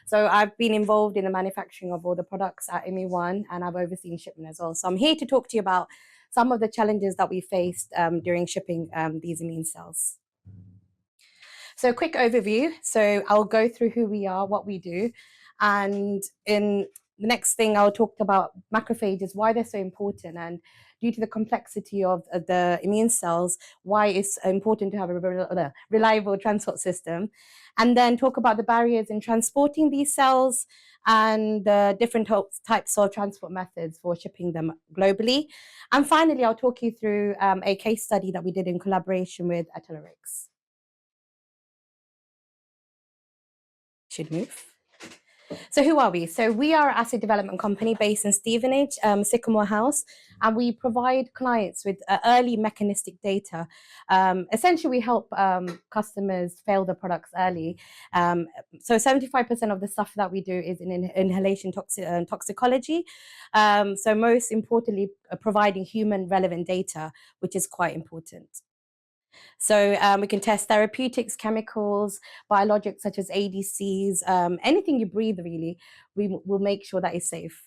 So I've been involved in the manufacturing of all the products at ImmuONE, and I've overseen shipment as well. So I'm here to talk to you about some of the challenges that we faced during shipping these immune cells. So a quick overview. So I'll go through who we are, what we do, and in the next thing I'll talk about macrophages, why they're so important, and due to the complexity of the immune cells, why it's important to have a reliable transport system. And then talk about the barriers in transporting these cells and the different types of transport methods for shipping them globally. And finally, I'll talk you through a case study that we did in collaboration with Atelerix. Should move. So who are we? So we are an asset development company based in Stevenage, Sycamore House, and we provide clients with early mechanistic data. Essentially, we help customers fail the products early. So 75% of the stuff that we do is in inhalation toxicology. So most importantly, providing human relevant data, which is quite important. So we can test therapeutics, chemicals, biologics such as ADCs, anything you breathe really, we will make sure that is safe.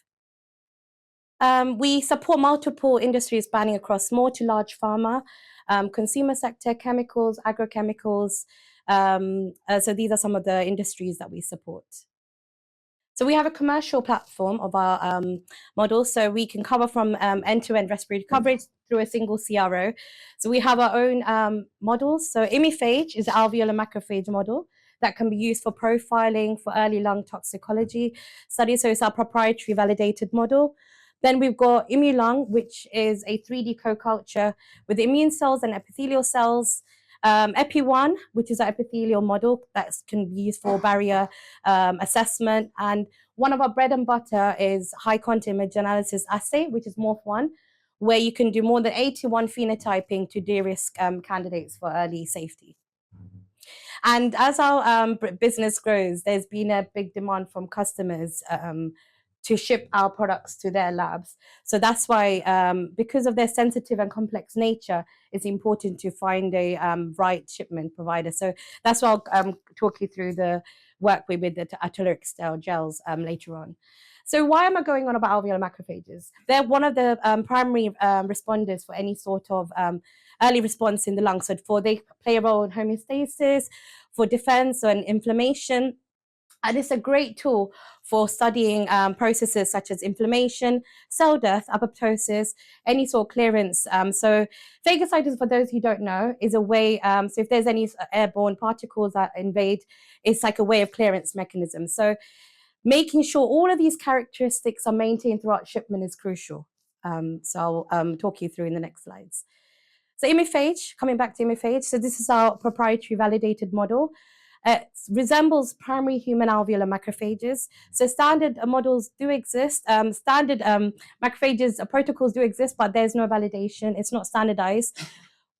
We support multiple industries spanning across small to large pharma, consumer sector, chemicals, agrochemicals. So these are some of the industries that we support. So we have a commercial platform of our models, so we can cover from end-to-end respiratory coverage through a single CRO. So we have our own models. So ImmuPhage is an alveolar macrophage model that can be used for profiling for early lung toxicology studies. So it's our proprietary validated model. Then we've got ImmuLung, which is a 3D co-culture with immune cells and epithelial cells. EpiONE, which is an epithelial model that can be used for barrier assessment. And one of our bread and butter is high quantity image analysis assay, which is MorphONE, where you can do more than 81 phenotyping to de-risk candidates for early safety. And as our business grows, there's been a big demand from customers to ship our products to their labs. So that's why, because of their sensitive and complex nature, it's important to find a right shipment provider. So that's why I'll talk you through the work we did with the Atelerix gels later on. So why am I going on about alveolar macrophages? They're one of the primary responders for any sort of early response in the lungs. So they play a role in homeostasis, for defense and inflammation. And it's a great tool for studying processes such as inflammation, cell death, apoptosis, any sort of clearance. So phagocytosis, for those who don't know, is a way, so if there's any airborne particles that invade, it's like a way of clearance mechanism. So making sure all of these characteristics are maintained throughout shipment is crucial. So I'll talk you through in the next slides. So ImmuPhage, coming back to ImmuPhage, so this is our proprietary validated model. It resembles primary human alveolar macrophages. So standard models do exist. Standard macrophages protocols do exist, but there's no validation. It's not standardized.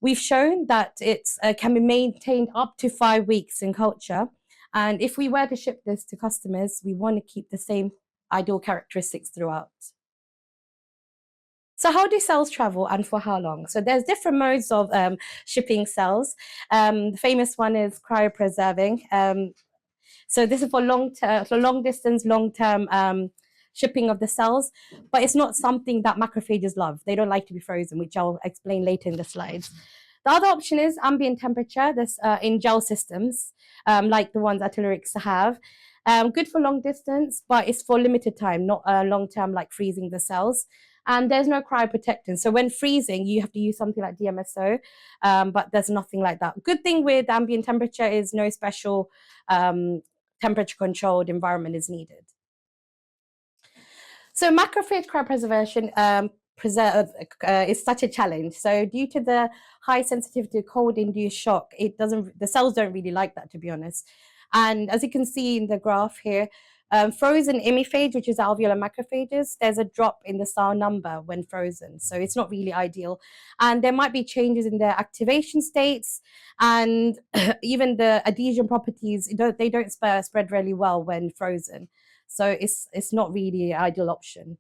We've shown that it can be maintained up to 5 weeks in culture. And if we were to ship this to customers, we want to keep the same ideal characteristics throughout. So how do cells travel and for how long? So there's different modes of shipping cells. The famous one is cryopreserving. So this is for long distance, long-term shipping of the cells, but it's not something that macrophages love. They don't like to be frozen, which I'll explain later in the slides. The other option is ambient temperature, this in gel systems, like the ones Atelerix have. Good for long distance, but it's for limited time, not long-term like freezing the cells. And there's no cryoprotectant. So when freezing, you have to use something like DMSO, but there's nothing like that. Good thing with ambient temperature is no special temperature-controlled environment is needed. So macrophage cryopreservation is such a challenge. So due to the high sensitivity to cold-induced shock, the cells don't really like that, to be honest. And as you can see in the graph here, frozen ImmuPhage, which is alveolar macrophages, there's a drop in the cell number when frozen. So it's not really ideal. And there might be changes in their activation states and even the adhesion properties, they don't spread really well when frozen. So it's not really an ideal option.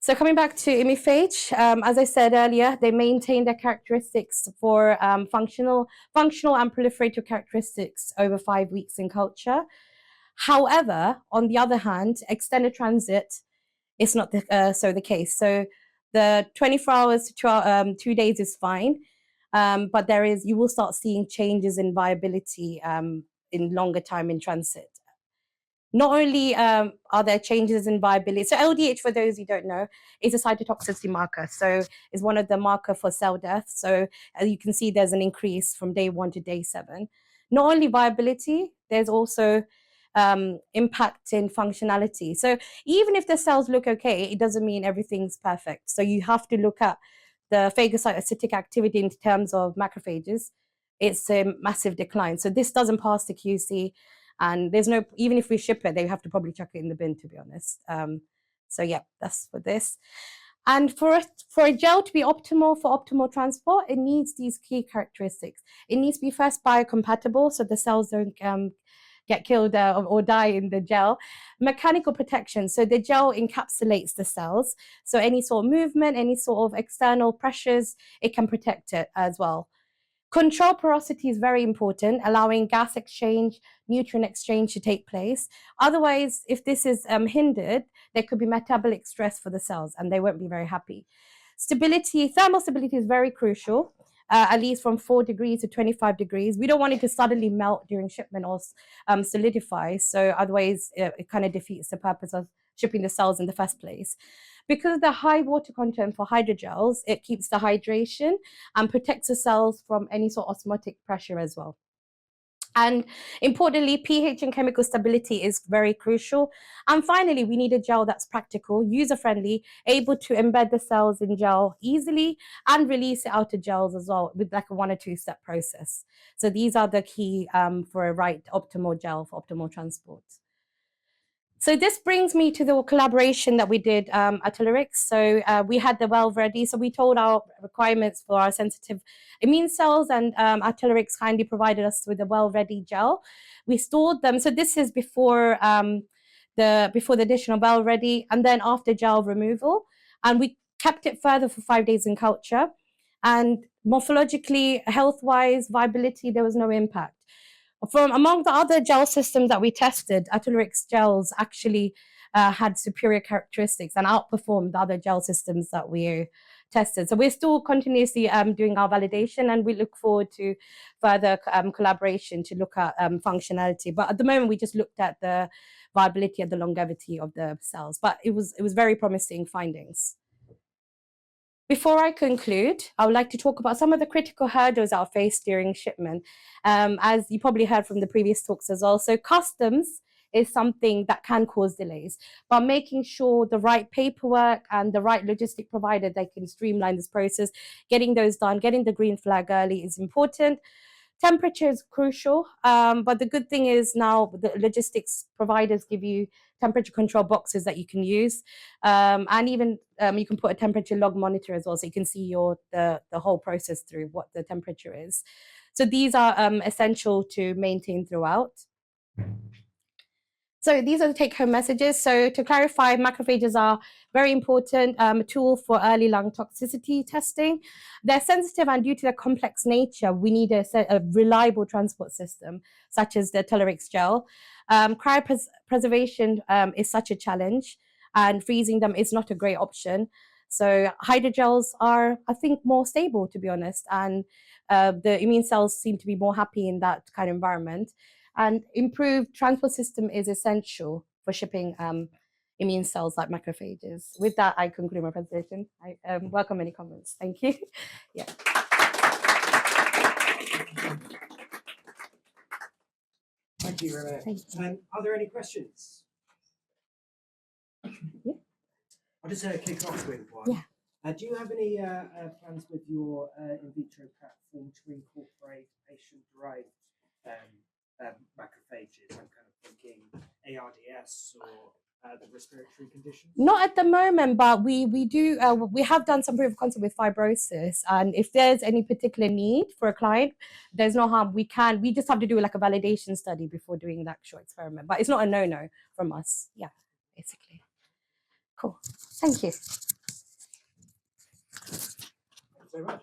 So coming back to imiphage, as I said earlier, they maintain their characteristics for functional and proliferative characteristics over 5 weeks in culture. However, on the other hand, extended transit is not the case. So the 24 hours to 2 days is fine, but you will start seeing changes in viability in longer time in transit. Not only are there changes in viability, so LDH, for those who don't know, is a cytotoxicity marker. So it's one of the marker for cell death. So as you can see, there's an increase from day 1 to day 7. Not only viability, there's also impact in functionality. So even if the cells look okay, it doesn't mean everything's perfect. So you have to look at the phagocytic activity in terms of macrophages. It's a massive decline. So this doesn't pass the QC. And there's no, even if we ship it, they have to probably chuck it in the bin, to be honest. So yeah, that's for this. And for a gel to be optimal for optimal transport, it needs these key characteristics. It needs to be first biocompatible, so the cells don't get killed or die in the gel. Mechanical protection, so the gel encapsulates the cells. So any sort of movement, any sort of external pressures, it can protect it as well. Control porosity is very important, allowing gas exchange, nutrient exchange to take place. Otherwise, if this is hindered, there could be metabolic stress for the cells and they won't be very happy. Stability, thermal stability is very crucial, at least from 4 degrees to 25 degrees. We don't want it to suddenly melt during shipment or solidify. So otherwise, it kind of defeats the purpose of shipping the cells in the first place. Because of the high water content for hydrogels, it keeps the hydration and protects the cells from any sort of osmotic pressure as well. And importantly, pH and chemical stability is very crucial. And finally, we need a gel that's practical, user-friendly, able to embed the cells in gel easily and release it out of gels as well with like a 1 or 2 step process. So these are the key for a right optimal gel for optimal transport. So this brings me to the collaboration that we did at Atelerix. So we had the valve ready. So we told our requirements for our sensitive immune cells, and Atelerix kindly provided us with a well-ready gel. We stored them. So this is before the additional valve ready, and then after gel removal, and we kept it further for 5 days in culture. And morphologically, health-wise, viability, there was no impact. From among the other gel systems that we tested, Atelerix gels actually had superior characteristics and outperformed the other gel systems that we tested. So we're still continuously doing our validation, and we look forward to further collaboration to look at functionality. But at the moment, we just looked at the viability and the longevity of the cells. But it was very promising findings. Before I conclude, I would like to talk about some of the critical hurdles that are faced during shipment. As you probably heard from the previous talks as well. So customs is something that can cause delays, but making sure the right paperwork and the right logistic provider, they can streamline this process, getting those done, getting the green flag early is important. Temperature is crucial, but the good thing is now the logistics providers give you temperature control boxes that you can use, and even you can put a temperature log monitor as well, so you can see the whole process through what the temperature is. So these are essential to maintain throughout. So these are the take-home messages. So to clarify, macrophages are very important tool for early lung toxicity testing. They're sensitive, and due to their complex nature, we need a reliable transport system, such as the Atelerix gel. Cryopreservation is such a challenge, and freezing them is not a great option. So hydrogels are, I think, more stable, to be honest, and the immune cells seem to be more happy in that kind of environment. And improved transport system is essential for shipping immune cells like macrophages. With that, I conclude my presentation. I welcome any comments. Thank you. Yeah. Thank you, Rhamiya. Are there any questions? Yeah. I'll just kick off with one. Yeah. Do you have any plans with your in vitro platform to incorporate patient-derived macrophages? I'm kind of thinking ARDS or the respiratory conditions. Not at the moment, but we have done some proof of concept with fibrosis, and if there's any particular need for a client, there's no harm. We just have to do like a validation study before doing the actual experiment, but it's not a no-no from us. Yeah, basically. Cool. Thank you. Thanks very much.